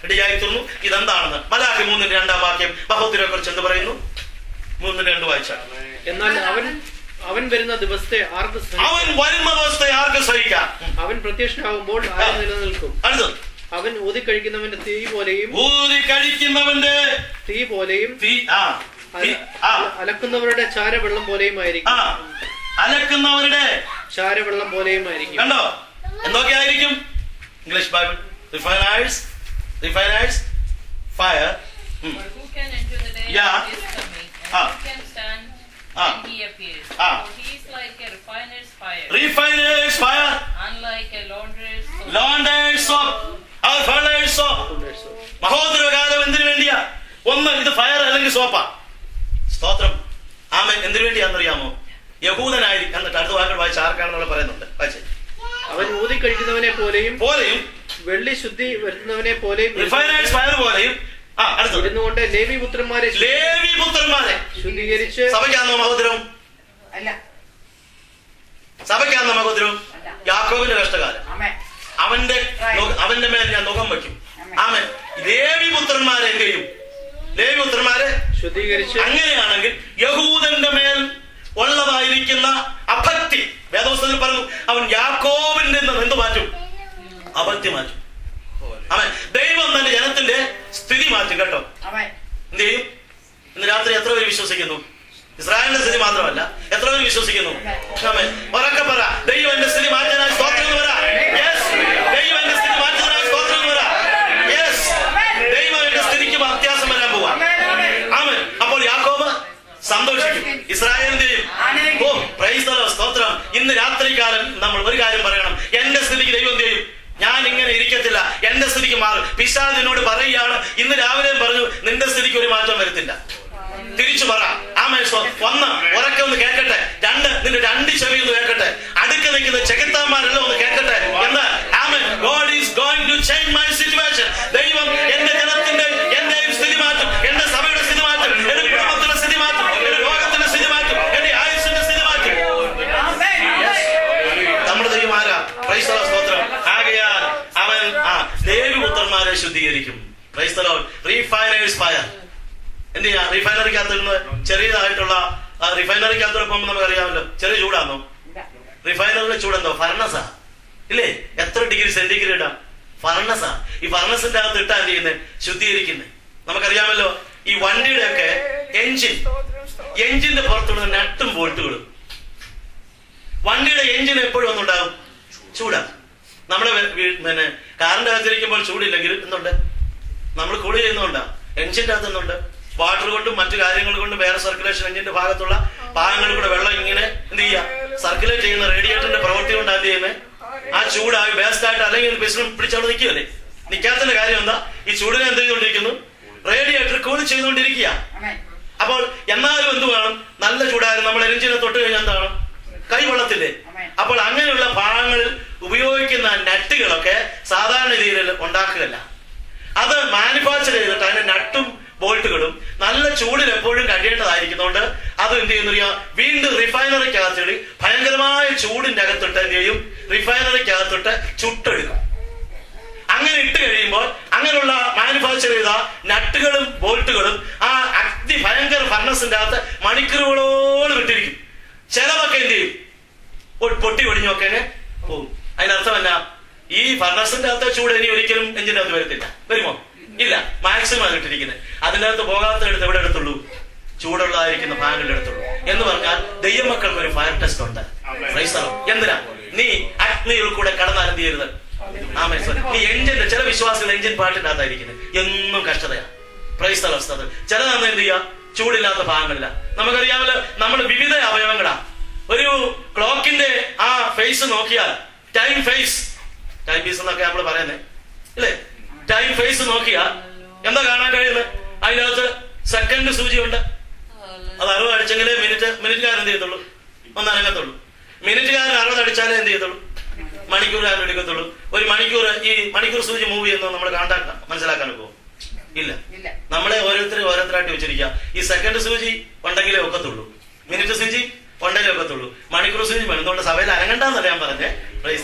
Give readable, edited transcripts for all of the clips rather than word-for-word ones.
റെഡിയായി തീർന്നു. ഇതെന്താണെന്ന് മലാഖി 3:2 മഹോദരയെ കുറിച്ച് എന്ത് പറയുന്നു? 3:2 വായിച്ചാൽ, എന്നാൽ അവൻ വരുന്ന ദിവസത്തെ ആർക്ക് സഹിക്കാം? അവൻ പ്രത്യക്ഷനാകുമ്പോൾ ആര് നിലനിൽക്കും? അടുത്തത്, അവൻ ഊതിക്കഴിക്കുന്നവന്റെ തീ പോലെയും അലക്കുന്നവരുടെ ചാരവെള്ളം പോലെയും ആയിരിക്കും. അലക്കുന്നവരുടെ ചാരവെള്ളം പോലെയും ആയിരിക്കും. കണ്ടോ? എന്തൊക്കെയായിരിക്കും? English Bible, refiner's fire. And he appears. So he is like a refiner's fire. Unlike a launderer's soap. മഹോദരകാലം എന്തിനു വേണ്ടിയാ? ഒന്ന്, ഇത് ഫയർ അല്ലെങ്കിൽ സോപ്പാ. സ്തോത്രം. ആമേൻ. എന്തിനു വേണ്ടിയാണെന്നറിയാമോ? യഹൂദനായിരിക്കും. എന്നിട്ട് അടുത്ത വാക്കുകൾ വായിച്ച് ആർക്കാണെന്നുള്ള പറയുന്നുണ്ട്. വായിച്ചേ. അവൻ ഊതിക്കഴിക്കുന്നവനെ പോലെയും വെള്ളി ശുദ്ധി വരുത്തുന്നവനെ പോലെയും റിഫൈനേഴ്സ് ഫയർ പോലെയും ഇരുന്നുകൊണ്ട് ലേവിപുത്രന്മാരെ ശുദ്ധീകരിച്ച്. സഭയ്ക്കാന്നോ മഹോദരം? സഭയ്ക്കാന്നോ മഹോദരം? യാക്കോബിന്റെ കഷ്ടകാലം. അവന്റെ മേൽ ഞാൻ മുഖം വയ്ക്കും. ആമേൻ. ലേവിപുത്രന്മാരെ എന്ത് ചെയ്യും? ലേവിപുത്രന്മാരെ ശുദ്ധീകരിച്ച്. അങ്ങനെയാണെങ്കിൽ യഹൂദന്റെ മേൽ ഉള്ളതായിരിക്കുന്ന അഭക്തി, വേദപുസ്തകത്തിൽ പറഞ്ഞു, അവൻ യാക്കോബിന്റെ എന്ത് മാറ്റും? അഭക്തി മാറ്റും. അവൻ ദൈവം തന്നെ ജനത്തിന്റെ സ്ഥിതി മാറ്റും. കേട്ടോ? എന്ത് ചെയ്യും? ഇന്ന് രാത്രി എത്ര പേര് വിശ്വസിക്കുന്നു? ഇസ്രായേലിന്റെ സ്ഥിതി മാത്രമല്ല, എത്ര പേര് വിശ്വസിക്കുന്നു? ഉറക്കെ പറ, ദൈവം എന്റെ സ്ഥിതി മാറ്റാനായി സ്തോത്രം എന്ന് പറ. ദൈവം എന്റെ സ്ഥിതി മാറ്റാനായി സ്തോത്രം എന്ന് പറ. ദൈവം എന്റെ സ്ഥിതിക്ക് വ്യത്യാസം വരാൻ പോവാ. ആമേൻ. അപ്പോൾ യാക്കോബ് സന്തോഷിക്കും, ഇസ്രായേലിന്റെയും. ഓ പ്രൈസ് ദി ലോർഡ്, സ്തോത്രം. ഇന്ന് രാത്രികാലം നമ്മൾ ഒരു കാര്യം പറയണം, എന്റെ സ്ഥിതിക്ക് ദൈവം എന്ത് ചെയ്യും? ഞാൻ ഇങ്ങനെ ഇരിക്കത്തില്ല, എന്റെ സ്ഥിതിക്ക് മാറും. പിശാച് നിന്നോട് പറയുകയാണ്, ഇന്ന് രാവിലെയും പറഞ്ഞു, നിന്റെ സ്ഥിതിക്ക് ഒരു മാറ്റം വരുത്തില്ല. തിരിച്ചു പറ. ആമേൻ. ഒന്ന്, ഉറക്കെ ഒന്ന് കേൾക്കട്ടെ. രണ്ട്, നിന്റെ രണ്ട് ചെവി ഒന്ന് കേൾക്കട്ടെ. അടുക്ക നിൽക്കുന്ന ചെകുത്താന്മാരെല്ലാം ഒന്ന് കേൾക്കട്ടെ. എന്താ? ആമേൻ. God is going to change my situation. ദൈവം എന്റെ ജനത്തിന്റെ എന്റെയും സ്ഥിതി മാറ്റും, എന്റെ സഭയുടെ സ്ഥിതി മാറ്റും, എന്റെ കുടുംബത്തിന്റെ സ്ഥിതി മാറ്റും, എന്റെ ലോകത്തിന്റെ സ്ഥിതി മാറ്റും, എന്റെ ആയുസ്സിന്റെ സ്ഥിതി മാറ്റും. നമ്മുടെ ദൈവം ആരാ? പ്രൈസ് ദി ലോർഡ്, സ്തോത്രം. ആകയാൽ അവൻ ലേവിപുത്രന്മാരെ ശുദ്ധീകരിക്കും. Praise the Lord. Refiner's fire. എന്ത് ചെയ്യാ? റിഫൈനറിക്കകത്ത് നിന്ന് ചെറിയതായിട്ടുള്ള റിഫൈനറിക്കകത്തോടെ പോകുമ്പോൾ നമുക്കറിയാമല്ലോ, ചെറിയ ചൂടാണോ? റിഫൈനറിന്റെ ചൂടെന്തോ? ഫർണസാ ഇല്ലേ? എത്ര ഡിഗ്രി സെന്റിഗ്രേഡാ? ഫർണസാ. ഈ ഫർണസിന്റെ അകത്ത് ഇട്ടാ എന്ത് ചെയ്യുന്നത്? ശുദ്ധീകരിക്കുന്നത്. നമുക്കറിയാമല്ലോ, ഈ വണ്ടിയുടെ ഒക്കെ എഞ്ചിന്റെ പുറത്തുള്ള നട്ടും ബോൾട്ടുകളും. വണ്ടിയുടെ എഞ്ചിൻ എപ്പോഴും ഒന്നുണ്ടാകും? ചൂടാ. നമ്മുടെ പിന്നെ കാറിന്റെ അകത്തിരിക്കുമ്പോൾ ചൂടില്ലെങ്കിൽ എന്തുണ്ട്? നമ്മൾ കൂളി ചെയ്യുന്നുണ്ടാ? എഞ്ചിന്റെ അകത്ത് എന്തുണ്ട്? വാട്ടർ കൊണ്ടും മറ്റു കാര്യങ്ങൾ കൊണ്ടും വേറെ സർക്കുലേഷൻ, എഞ്ചിന്റെ ഭാഗത്തുള്ള ഭാഗങ്ങളിൽ കൂടെ വെള്ളം ഇങ്ങനെ എന്ത് ചെയ്യുക? സർക്കുലേറ്റ് ചെയ്യുന്ന റേഡിയേറ്ററിന്റെ പ്രവൃത്തി കൊണ്ടാണ് എന്ത് ചെയ്യുന്നത്? ആ ചൂടായി വേസ്റ്റ് ആയിട്ട് അല്ലെങ്കിൽ പിസ്റ്റൺ പിടിച്ചവിടെ നിൽക്കുകയല്ലേ? നിൽക്കാത്തതിന്റെ കാര്യം എന്താ? ഈ ചൂടിനെ എന്ത് ചെയ്തുകൊണ്ടിരിക്കുന്നു? റേഡിയേറ്റർ കൂൾ ചെയ്തുകൊണ്ടിരിക്കുക. അപ്പോൾ എന്നാലും എന്ത് വേണം? നല്ല ചൂടായാലും നമ്മൾ എഞ്ചിനെ തൊട്ട് കഴിഞ്ഞാൽ എന്താണ്? കൈ വെള്ളത്തില്ലേ? അപ്പോൾ അങ്ങനെയുള്ള ഭാഗങ്ങളിൽ ഉപയോഗിക്കുന്ന നട്ടുകളൊക്കെ സാധാരണ രീതിയിൽ ഉണ്ടാക്കുകയല്ല, അത് മാനുഫാക്ചർ ചെയ്തിട്ട് അതിന്റെ നട്ടും ബോൾട്ടുകളും നല്ല ചൂടിൽ എപ്പോഴും കഴിയേണ്ടതായിരിക്കുന്നതുകൊണ്ട് അത് എന്ത് ചെയ്യുന്ന വീണ്ടും റിഫൈനറിക്കകത്തിട്ട് ഭയങ്കരമായ ചൂടിന്റെ അകത്തിട്ട് എന്ത് ചെയ്യും? റിഫൈനറിക്കകത്തിട്ട് ചുട്ടെടുക്കും. അങ്ങനെ ഇട്ട് കഴിയുമ്പോൾ അങ്ങനെയുള്ള മാനുഫാക്ചർ ചെയ്ത നട്ടുകളും ബോൾട്ടുകളും ആ അതി ഭയങ്കര ഫർണസിന്റെ അകത്ത് മണിക്കൂറുകളോളം ഇട്ടിരിക്കും. ചിലവൊക്കെ എന്ത് ചെയ്യും? പൊട്ടി ഒടിഞ്ഞൊക്കെ പോകും. അതിനർത്ഥം എന്നാ? ഈ ഫർണസിന്റെ അകത്തെ ചൂട് ഇനി ഒരിക്കലും എഞ്ചിന്റെ അകത്ത് വരത്തില്ല. വരുമോ? ഇല്ല. മാക്സിമം ആണ് ഇട്ടിരിക്കുന്നത്. അതിന്റെ അകത്ത് പോകാത്ത എടുത്ത് എവിടെ എടുത്തുള്ളൂ? ചൂടുള്ളതായിരിക്കുന്ന ഭാഗങ്ങളുടെ എടുത്തുള്ളൂ. എന്ന് പറഞ്ഞാൽ ദൈവമക്കൾക്ക് ഒരു ഫയർ ടെസ്റ്റ് ഉണ്ട്. എന്തിനാ? നീ അഗ്നിയിൽ കൂടെ കടന്നാൽ എന്ത് ചെയ്യരുത്? നീ എഞ്ചിന്റെ ചില വിശ്വാസികൾ എഞ്ചിൻ പാട്ടിന്റെ അകത്തായിരിക്കുന്നത് എന്നും കഷ്ടതയാണ്. Praise the Lord. ചിലതാന്ന് എന്ത് ചെയ്യാ? ചൂടില്ലാത്ത ഭാഗങ്ങളില്ല. നമുക്കറിയാമല്ലോ, നമ്മൾ വിവിധ അവയവങ്ങളാ. ഒരു ക്ലോക്കിന്റെ ആ ഫേസ് നോക്കിയാൽ, ടൈം ഫേസ് എന്നൊക്കെ നമ്മൾ പറയുന്നേ ഇല്ലേ? ടൈം ഫേസ് നോക്കിയാൽ എന്താ കാണാൻ കഴിയുന്നത്? അതിനകത്ത് സെക്കൻഡ് സൂചിയുണ്ട്. അത് 60 അടിച്ചെങ്കിലേ മിനിറ്റുകാരൻ എന്ത് ചെയ്യത്തുള്ളൂ? ഒന്നനങ്ങത്തുള്ളൂ. മിനിറ്റുകാരൻ 60 അടിച്ചാലേ എന്ത് ചെയ്യത്തുള്ളൂ? മണിക്കൂറുകാരൻ എടുക്കത്തുള്ളൂ. ഒരു മണിക്കൂർ ഈ മണിക്കൂർ സൂചി മൂവ് ചെയ്യുന്ന നമ്മൾ മനസ്സിലാക്കാൻ പോകും ഇല്ല. നമ്മളെ ഓരോരുത്തരായിട്ട് വെച്ചിരിക്കുക. ഈ സെക്കൻഡ് സൂചി ഉണ്ടെങ്കിലേ ഒക്കത്തുള്ളൂ. മിനിറ്റ് സൂചി കൊണ്ടല്ലേ ഒക്കത്തുള്ളൂ. മണിക്കൂർ സൂചി വേണം. എന്തുകൊണ്ട് സഭയിൽ അനങ്ങണ്ടെന്നല്ല ഞാൻ പറഞ്ഞേ.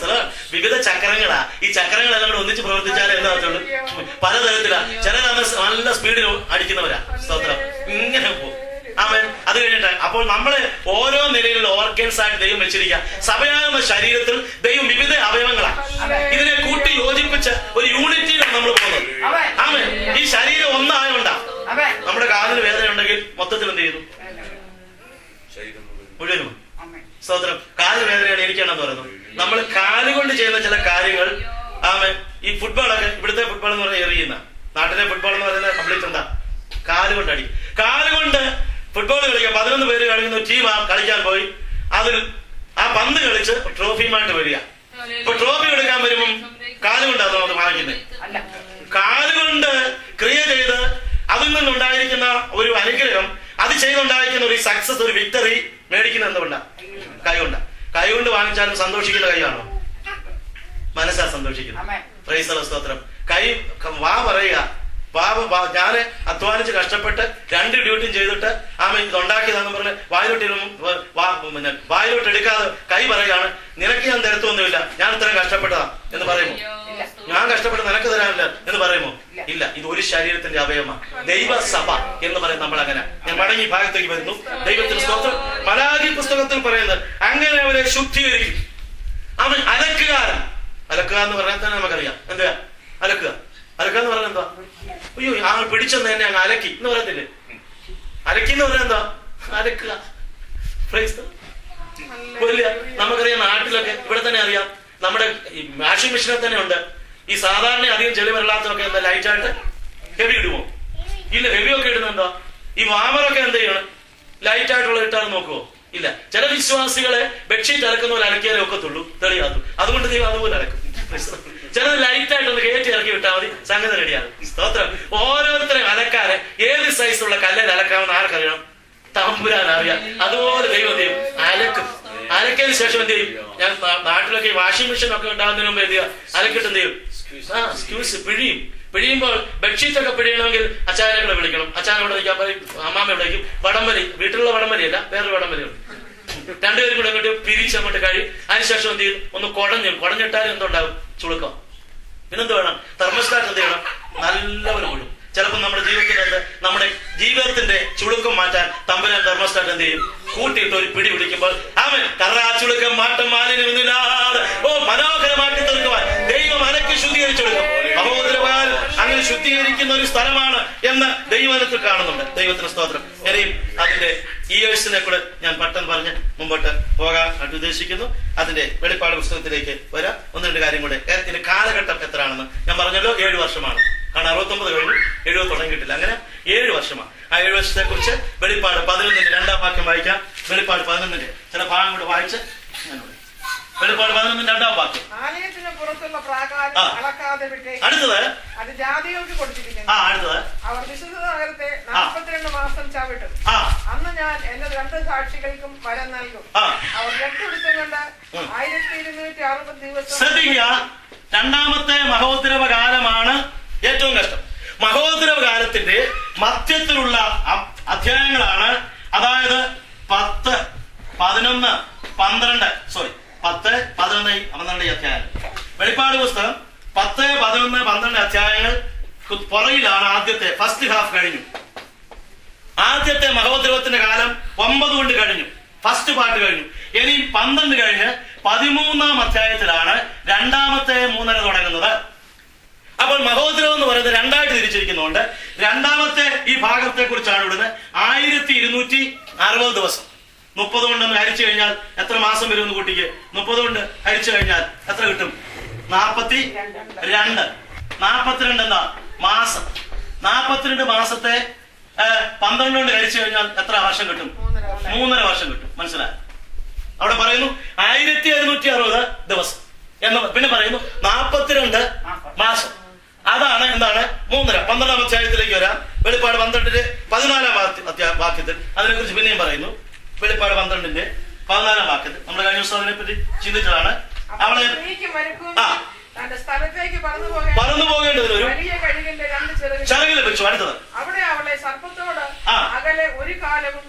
വിവിധ ചക്രങ്ങളാ. ഈ ചക്രങ്ങളെല്ലാം കൂടെ ഒന്നിച്ച് പ്രവർത്തിച്ചാലേ എന്താ പറ്റുള്ളൂ. പലതരത്തിലാ. ചിലരാണ് നല്ല സ്പീഡിൽ അടിക്കുന്നവരാ. സ്തോത്രം. ഇങ്ങനെ പോകും. ആമേൻ. അത് കഴിഞ്ഞിട്ട് അപ്പോൾ നമ്മള് ഓരോ നിലയിലുള്ള ഓർഗൻസ് ആയിട്ട് ദൈവം വെച്ചിരിക്കുക. സഭയാകുന്ന ശരീരത്തിൽ ദൈവം വിവിധ അവയവങ്ങളാണ്. ഇതിനെ കൂട്ടി യോജിപ്പിച്ച് ഒരു യൂണിറ്റിയിലാണ് നമ്മൾ പോകുന്നത്. ആമേൻ. ഈ ശരീരം ഒന്നായോണ്ടാ. നമ്മുടെ കാലിന് വേദന ഉണ്ടെങ്കിൽ മൊത്തത്തിൽ എന്ത് ചെയ്യുന്നു? മുഴുവനും. സ്തോത്രം. കാല് വേദനയാണ് എനിക്കാണെന്ന് പറയുന്നത്. നമ്മൾ കാലുകൊണ്ട് ചെയ്യുന്ന ചില കാര്യങ്ങൾ. ആമേൻ. ഈ ഫുട്ബോളൊക്കെ ഇവിടുത്തെ ഫുട്ബോൾ എന്ന് പറഞ്ഞാൽ എറിയുന്ന, നാട്ടിലെ ഫുട്ബോൾ എന്ന് പറയുന്നത് കംപ്ലീറ്റ് എന്താ? കാലുകൊണ്ട് അടിക്കും. കാലുകൊണ്ട് ഫുട്ബോൾ കളിക്കാൻ 11 പേര് കളിക്കുന്ന ടീം കളിക്കാൻ പോയി. അതിൽ ആ പന്ത് കളിച്ച് ട്രോഫിയുമായിട്ട് വരിക. ഇപ്പൊ ട്രോഫി എടുക്കാൻ വരുമ്പം കാലുകൊണ്ടാണ് അത് വാങ്ങിക്കുന്നത്. കാലുകൊണ്ട് ക്രിയ ചെയ്ത് അതിൽ നിന്നുണ്ടായിരിക്കുന്ന ഒരു അനുഗ്രഹം, അത് ചെയ്തുണ്ടായിരിക്കുന്ന ഒരു സക്സസ്, ഒരു വിക്ടറി മേടിക്കുന്ന എന്തുകൊണ്ടാ? കൈകൊണ്ടാ. കൈകൊണ്ട് വാങ്ങിച്ചാലും സന്തോഷിക്കുന്ന കൈയാണോ? മനസ്സാ സന്തോഷിക്കുന്നത്. പ്രൈസ് ദി സ്തോത്രം. കൈ വാ പറയുക. ഞാന് അധ്വാനിച്ച് കഷ്ടപ്പെട്ട് 2 ഡ്യൂട്ടിയും ചെയ്തിട്ട് ഇതുണ്ടാക്കിയതാന്ന് പറഞ്ഞ് വായിലോട്ട് എടുക്കാതെ കൈ പറയാണ്, നിനക്ക് ഞാൻ തരത്തൊന്നുമില്ല, ഞാൻ ഇത്രയും കഷ്ടപ്പെട്ടതാ എന്ന് പറയുമോ? ഞാൻ കഷ്ടപ്പെട്ട് നിനക്ക് തരാനില്ല എന്ന് പറയുമോ? ഇല്ല. ഇത് ഒരു ശരീരത്തിന്റെ അവയവമാണ്. ദൈവസഭ എന്ന് പറയുന്നത് നമ്മൾ അങ്ങനെ. ഞാൻ മടങ്ങി ഭാഗത്തേക്ക് വരുന്നു. ദൈവത്തിന്റെ സ്തോത്രം. മലാഖി പുസ്തകത്തിൽ പറയുന്നത് അങ്ങനെ അവരെ ശുദ്ധീകരിക്കും. അവൻ അലക്കുകാരൻ. അലക്കുക എന്ന് പറഞ്ഞാൽ തന്നെ നമുക്കറിയാം. എന്താ അലക്കുക? അലക്കാന്ന് പറഞ്ഞാൽ എന്താ? അയ്യോ, ആ പിടിച്ചെന്ന് തന്നെ അങ്ങ് അലക്കി എന്ന് പറയത്തില്ലേ? അലക്കി എന്ന് പറഞ്ഞാൽ എന്താ? അലക്കുക. നമുക്കറിയാം നാട്ടിലൊക്കെ, ഇവിടെ തന്നെ അറിയാം, നമ്മുടെ ഈ വാഷിംഗ് മെഷീനിൽ തന്നെ ഉണ്ട്. ഈ സാധാരണ അധികം ചെളി വരലാത്തതൊക്കെ എന്താ ലൈറ്റായിട്ട് ഹെവി ഇടുമോ? ഇല്ല. ഹെവി ഒക്കെ ഇടുന്നുണ്ടോ? ഈ വാമറൊക്കെ എന്ത് ചെയ്യണം? ലൈറ്റായിട്ടുള്ള ഇട്ടാലും നോക്കുവോ? ഇല്ല. ചില വിശ്വാസികളെ ബെഡ്ഷീറ്റ് അലക്കുന്ന പോലെ അലക്കിയാലേ ഒക്കത്തുള്ളൂ, തെളിയാത്തും. അതുകൊണ്ട് ദൈവം അതുപോലെ അലക്കും. ചിലത് ലൈറ്റായിട്ടൊന്ന് കയറ്റി ഇറക്കി വിട്ടാൽ മതി, സംഗതി റെഡിയാകും. സ്തോത്രം. ഓരോരുത്തരെയും അലക്കാരെ ഏത് സൈസുള്ള കല്ലിൽ അലക്കാമെന്ന് ആർക്കറിയണം? തമ്പുരാൻ അറിയാം. അതുപോലെ ദൈവം ചെയ്യും, അലക്കും. അലക്കിയതിനു ശേഷം എന്ത് ചെയ്യും? ഞാൻ നാട്ടിലൊക്കെ വാഷിംഗ് മെഷീൻ ഒക്കെ ഉണ്ടാകുന്നതിന് മുമ്പ് എന്ത് ചെയ്യുക? അലക്കിട്ട് എന്ത് ചെയ്യും? പിഴിയും. പിഴിയുമ്പോൾ ബെഡ്ഷീറ്റ് ഒക്കെ പിഴിയണമെങ്കിൽ അച്ചാരകളെ വിളിക്കണം. അച്ചാരവിടെ വിളിക്കാൻ പറയും, അമ്മാമ്മ വിളിക്കും. വടംവലി, വീട്ടിലുള്ള വടംവലിയല്ല, വേറൊരു വടംവലിയുണ്ട്. 2 പേരും കൂടെ അങ്ങോട്ട് പിരിച്ചങ്ങോട്ട് കഴിയും. അതിനുശേഷം എന്ത് ചെയ്യും? ഒന്ന് കുടഞ്ഞിട്ടാലും എന്തുണ്ടാവും? ചുളുക്കം. പിന്നെന്ത് വേണം? തെർമോസ്റ്റാറ്റ് എന്ത് ചെയ്യണം? നല്ലപോലെ കൊള്ളും. ചിലപ്പോൾ നമ്മുടെ ജീവിതത്തിന്റെ ചുളുക്കം മാറ്റാൻ തമ്പുരാൻ തെർമോസ്റ്റാറ്റ് എന്ത് ചെയ്യും? കൂട്ടിയിട്ട് ഒരു പിടി പിടിക്കുമ്പോൾ അവൻ ചുളുക്കം മാറ്റം മാലിന്യമൊന്നുമില്ലാതെ മനോഹരമാക്കി തീർക്കുവാൻ ദൈവം അനക്ക് ശുദ്ധീകരിച്ചെടുക്കും. മഹോദരവാൽ അങ്ങനെ ശുദ്ധീകരിക്കുന്ന ഒരു സ്ഥലമാണ് എന്ന് ദൈവത്തിൽ കാണുന്നുണ്ട്. ദൈവത്തിന് സ്തോത്രം. ഇനിയും അതിന്റെ ഇയേഴ്സിനെ കൂടെ ഞാൻ പെട്ടെന്ന് പറഞ്ഞ് മുമ്പോട്ട് പോകാൻ ഉദ്ദേശിക്കുന്നു. അതിന്റെ വെളിപ്പാട് പുസ്തകത്തിലേക്ക് വരാം. 1-2 കാര്യം കൂടെ. ഇതിന്റെ കാലഘട്ടം എത്രയാണെന്ന് ഞാൻ പറഞ്ഞല്ലോ. 7 വർഷമാണ്. കാരണം 69 കഴിഞ്ഞു, 70 തുടങ്ങിയിട്ടില്ല. അങ്ങനെ 7 വർഷമാണ്. ആ 7 വർഷത്തെ കുറിച്ച് വെളിപ്പാട് 11-ന്റെ 2-ാം വാക്യം വായിക്കാം. വെളിപ്പാട് 11-ന്റെ ചില ഭാഗം കൂടെ വായിച്ച് വെളിപ്പാട് 11-ന്റെ 2-ാം വാക്യം. ആലയത്തിന് പുറത്തുള്ള പ്രാകാരം അളക്കാതെ വിട്ടേ. അടുത്തത് അത് ജാതികൾക്ക് കൊടുത്തിരിക്കുന്നു. അടുത്തത് അവർ വിശുദ്ധ നഗരത്തെ 42 മാസം ചവിട്ടും. അന്ന് ഞാൻ എന്റെ 2 സാക്ഷികൾക്കും വരം നൽകും. അവർ രക്തമെടുത്തുകൊണ്ട് 1260 ദിവസം. ശ്രദ്ധിക്കുക, 2-ാമത്തെ മഹോദ്രവ കാലമാണ് ഏറ്റവും കഷ്ടം. മഹോദ്രവ കാലത്തിന്റെ മധ്യത്തിലുള്ള അധ്യായങ്ങളാണ്. അതായത് 10, 11, 12 അധ്യായം. വെളിപ്പാട് പുസ്തകം 10, 11, 12 അധ്യായങ്ങൾ പുറകിലാണ്. ആദ്യത്തെ ഫസ്റ്റ് ഹാഫ് കഴിഞ്ഞു. ആദ്യത്തെ മഹോദ്രവത്തിന്റെ കാലം 9 കൊണ്ട് കഴിഞ്ഞു. ഫസ്റ്റ് പാർട്ട് കഴിഞ്ഞു. ഇനി 12 കഴിഞ്ഞ് 13-ാം അധ്യായത്തിലാണ് 2-ാമത്തെ 3.5 തുടങ്ങുന്നത്. അപ്പോൾ മഹോദ്രവം എന്ന് പറയുന്നത് 2ആയിട്ട് തിരിച്ചിരിക്കുന്നുണ്ട്. 2-ാമത്തെ ഈ ഭാഗത്തെ കുറിച്ചാണ് ഇവിടുന്ന് 1260 ദിവസം. 30 കൊണ്ടൊന്ന് ഹരിച്ചു കഴിഞ്ഞാൽ എത്ര മാസം വരുമെന്ന് കൂട്ടിക്ക്? 30 കൊണ്ട് ഹരിച്ചു കഴിഞ്ഞാൽ എത്ര കിട്ടും? 42. 42 എന്താ? മാസം. 42 മാസത്തെ 12 കൊണ്ട് ഹരിച്ചു കഴിഞ്ഞാൽ എത്ര വർഷം കിട്ടും? 3.5 വർഷം കിട്ടും. മനസ്സിലായി? അവിടെ പറയുന്നു 1760 ദിവസം എന്ന്. പിന്നെ പറയുന്നു 42 മാസം. അതാണ് എന്താണ്? 3.5. 12-ാം അധ്യായത്തിലേക്ക് വരാം. വെളിപ്പാട് 12-ന്റെ 14-ാം വാക്യത്തിൽ അതിനെക്കുറിച്ച് പിന്നെയും പറയുന്നു. വെളിപ്പാട് 12-ന്റെ 14-ാം വാക്യത്തിൽ നമ്മൾ കഴിഞ്ഞ ദിവസം അതിനെപ്പറ്റി ചിന്തിച്ചതാണ്. അവളെ തന്റെ സ്ഥലത്തേക്ക് പറന്നു പോകേണ്ടതിന് ഒരു ചിറകിൽ വെച്ചു. അടുത്തത് അവിടെ അവളെ സർപ്പത്തോട് അകലെ ഒരു കാലവും